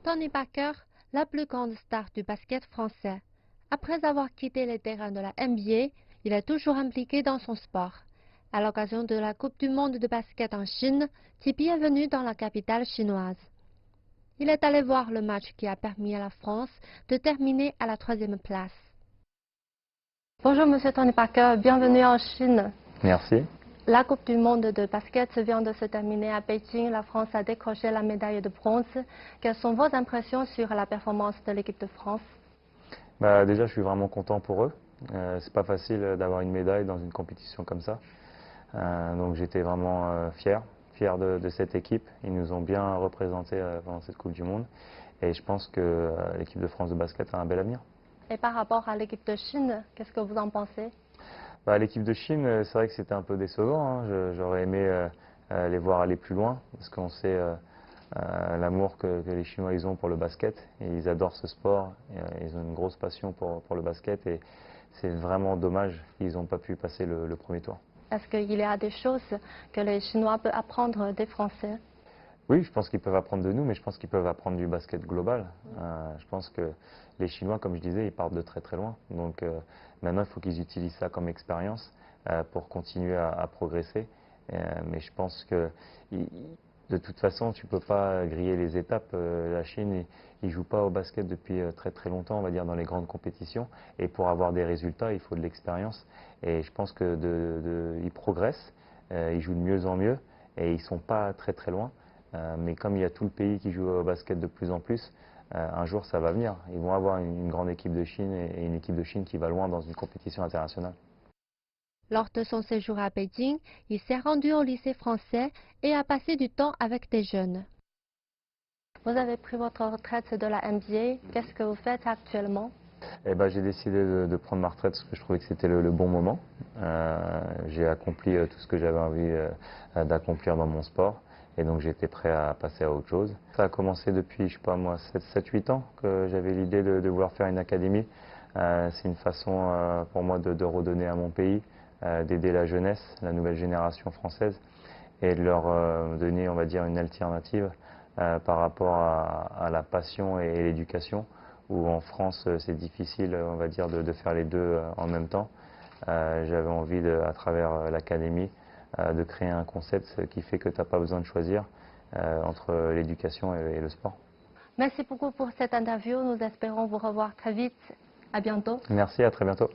Tony Parker, la plus grande star du basket français. Après avoir quitté les terrains de la NBA, il est toujours impliqué dans son sport. À l'occasion de la Coupe du monde de basket en Chine, Tipeee est venu dans la capitale chinoise. Il est allé voir le match qui a permis à la France de terminer à la 3e place. Bonjour Monsieur Tony Parker, bienvenue en Chine. Merci. La Coupe du monde de basket vient de se terminer à Pékin. La France a décroché la médaille de bronze. Quelles sont vos impressions sur la performance de l'équipe de France? Déjà, je suis vraiment content pour eux. C'est pas facile d'avoir une médaille dans une compétition comme ça. Donc j'étais vraiment fier de cette équipe. Ils nous ont bien représentés pendant cette Coupe du Monde. Et je pense que l'équipe de France de basket a un bel avenir. Et par rapport à l'équipe de Chine, qu'est-ce que vous en pensez? L'équipe de Chine, c'est vrai que c'était un peu décevant, hein. J'aurais aimé les voir aller plus loin, parce qu'on sait l'amour que les Chinois ils ont pour le basket. Et ils adorent ce sport, et, ils ont une grosse passion pour le basket. Et c'est vraiment dommage qu'ils n'ont pas pu passer le premier tour. Est-ce qu'il y a des choses que les Chinois peuvent apprendre des Français? Oui, je pense qu'ils peuvent apprendre de nous, mais je pense qu'ils peuvent apprendre du basket global. Je pense que les Chinois, comme je disais, ils partent de très très loin. Donc maintenant, il faut qu'ils utilisent ça comme expérience pour continuer à progresser. Mais je pense que de toute façon, tu ne peux pas griller les étapes. La Chine, ils ne jouent pas au basket depuis très très longtemps, on va dire, dans les grandes compétitions. Et pour avoir des résultats, il faut de l'expérience. Et je pense que ils progressent, ils jouent de mieux en mieux, et ils ne sont pas très très loin. Mais comme il y a tout le pays qui joue au basket de plus en plus, un jour ça va venir. Ils vont avoir une grande équipe de Chine et une équipe de Chine qui va loin dans une compétition internationale. Lors de son séjour à Pékin, il s'est rendu au lycée français et a passé du temps avec des jeunes. Vous avez pris votre retraite de la NBA. Qu'est-ce que vous faites actuellement? J'ai décidé de prendre ma retraite parce que je trouvais que c'était le bon moment. J'ai accompli tout ce que j'avais envie d'accomplir dans mon sport. Et donc j'étais prêt à passer à autre chose. Ça a commencé depuis, je sais pas moi, 7-8 ans que j'avais l'idée de vouloir faire une académie. C'est une façon pour moi de redonner à mon pays, d'aider la jeunesse, la nouvelle génération française, et de leur donner, on va dire, une alternative par rapport à la passion et l'éducation, où en France c'est difficile, on va dire, de faire les deux en même temps. J'avais envie, à travers l'académie, de créer un concept qui fait que tu n'as pas besoin de choisir entre l'éducation et le sport. Merci beaucoup pour cette interview. Nous espérons vous revoir très vite. À bientôt. Merci, à très bientôt.